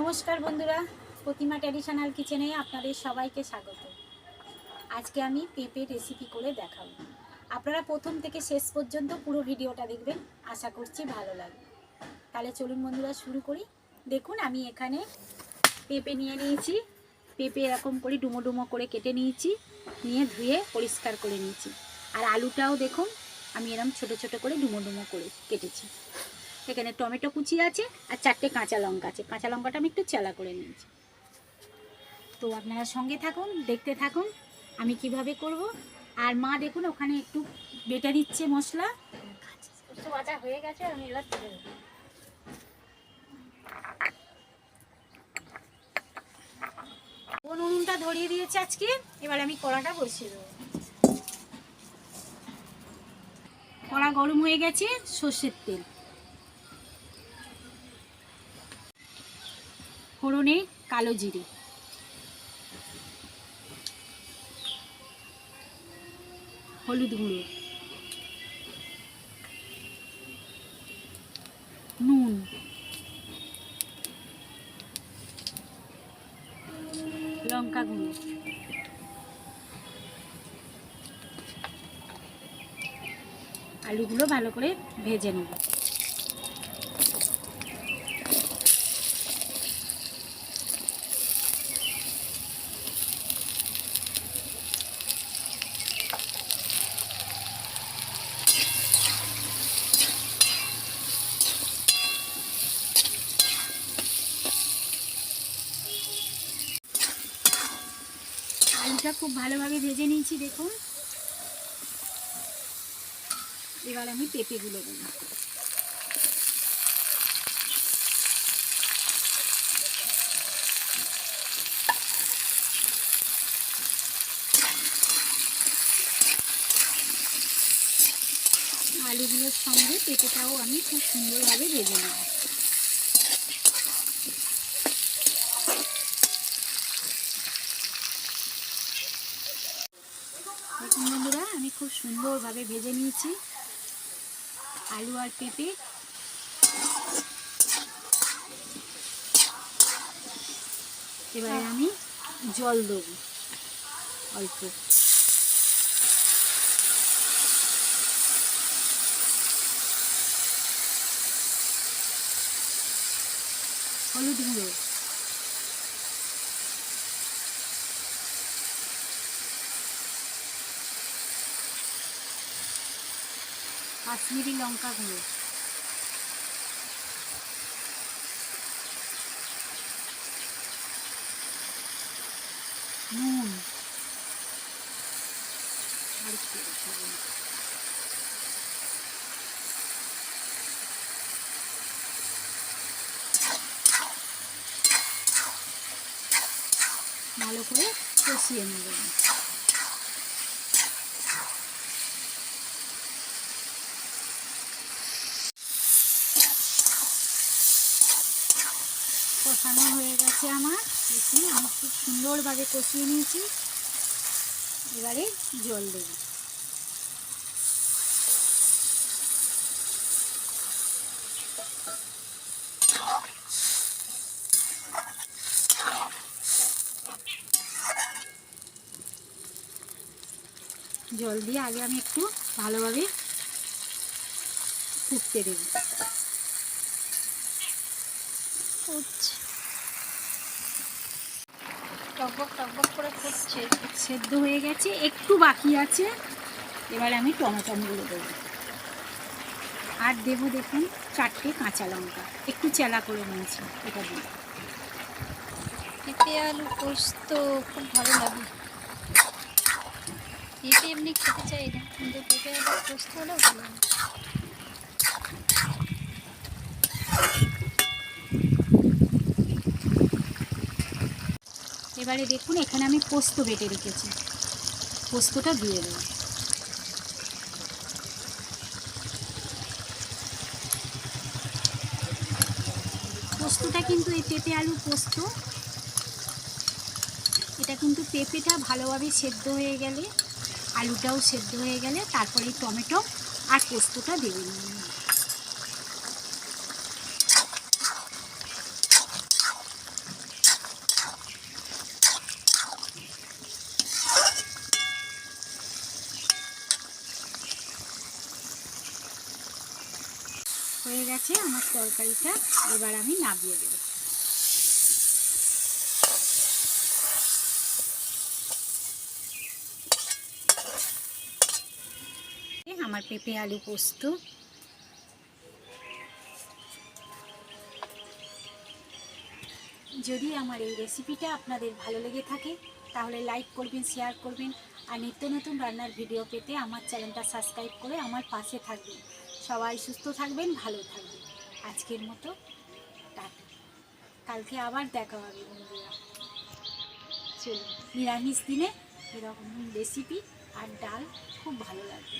নমস্কার বন্ধুরা, প্রতিমা ট্র্যাডিশনাল কিচেনে আপনাদের সবাইকে স্বাগত। আজকে আমি পেঁপে রেসিপি করে দেখাবো। আপনারা প্রথম থেকে শেষ পর্যন্ত পুরো ভিডিওটা দেখবেন, আশা করছি ভালো লাগবে। তাহলে চলুন বন্ধুরা শুরু করি। দেখুন আমি এখানে পেঁপে নিয়ে নিয়েছি। পেঁপে এরকম করে ডুমো ডুমো করে কেটে নিয়েছি, নিয়ে ধুয়ে পরিষ্কার করে নিয়েছি। আর আলুটাও দেখুন আমি এরকম ছোট ছোট করে ডুমো ডুমো করে কেটেছি। এখানে টমেটো কুচি আছে আর 4টে কাঁচা লঙ্কা আছে। কাঁচা লঙ্কাটা আমি একটু চেলা করে নিয়েছি। তো আপনারা সঙ্গে থাকুন, দেখতে থাকুন আমি কিভাবে করব। আর মা দেখুন ওখানে একটু বেটে দিচ্ছে মশলা। বাটা হয়ে গেছে, আমি এবার তুলে দেবো। উনুনটা ধরিয়ে দিয়েছে আজকে, এবার আমি কড়াটা বসিয়ে দেবো। কড়া গরম হয়ে গেছে, সর্ষের তেল, ফোড়নে কালো জিরে, হলুদ গুঁড়ো, নুন, লঙ্কা গুঁড়ো, আলুগুলো ভালো করে ভেজে নেব। আলুটা খুব ভালোভাবে ভেজে নিয়েছি দেখুন। এবার আমি পেঁপেগুলো দেব। আলুগুলোর সঙ্গে পেঁপেটাও আমি খুব সুন্দরভাবে ভেজে নেব। দেখুন বন্ধুরা আমি খুব সুন্দরভাবে ভেজে নিয়েছি আলু আর পেঁপে। এবারে আমি জল দেবো অল্প। হলুদ গুঁড়ো, কাশ্মীরি লঙ্কা গুঁড়ো, নুন, আর একটু ভালো করে কষিয়ে নেব। কষানো হয়ে গেছে আমার, দেখুন আমি খুব সুন্দরভাবে কষিয়ে নিয়েছি। এবারে জল দেব। জল দিয়ে আগে আমি একটু ভালোভাবে ফুটতে দেব। টকবক টকবক করে ফুটছে, সেদ্ধ হয়ে গেছে, একটু বাকি আছে। এবারে আমি টমেটোগুলো দেবো আর দেবো দেখুন 4টে কাঁচা লঙ্কা একটু চেলা করে নিয়েছি, এটা দিই। পেঁপে আলু পোস্ত খুব ভালো লাগে। পেঁপে এমনি খেতে চাই না, কিন্তু পেঁপে আলু পোস্ত হলেও ভালো লাগে। এবারে দেখুন এখানে আমি পোস্ত বেটে রেখেছি, পোস্তটা দিয়ে দেবো। পোস্তটা কিন্তু এই পেঁপে আলু পোস্ত, এটা কিন্তু পেঁপেটা ভালোভাবে সেদ্ধ হয়ে গেলে, আলুটাও সেদ্ধ হয়ে গেলে তারপরে টমেটো আর পোস্তটা দেবেন। গেছে আমার তরকারিটা, এবার আমি নামিয়ে দেবো। আমার পেঁপে আলু পোস্ত। যদি আমার এই রেসিপিটা আপনাদের ভালো লেগে থাকে তাহলে লাইক করবেন, শেয়ার করবেন, আর নিত্য নতুন রান্নার ভিডিও পেতে আমার চ্যানেলটা সাবস্ক্রাইব করে আমার পাশে থাকবেন। সবাই সুস্থ থাকবেন, ভালো থাকবেন। আজকের মতো টাটা, কালকে আবার দেখা হবে বন্ধুরা। চলুন, নিরামিষ দিনে এরকম রেসিপি আর ডাল খুব ভালো লাগবে।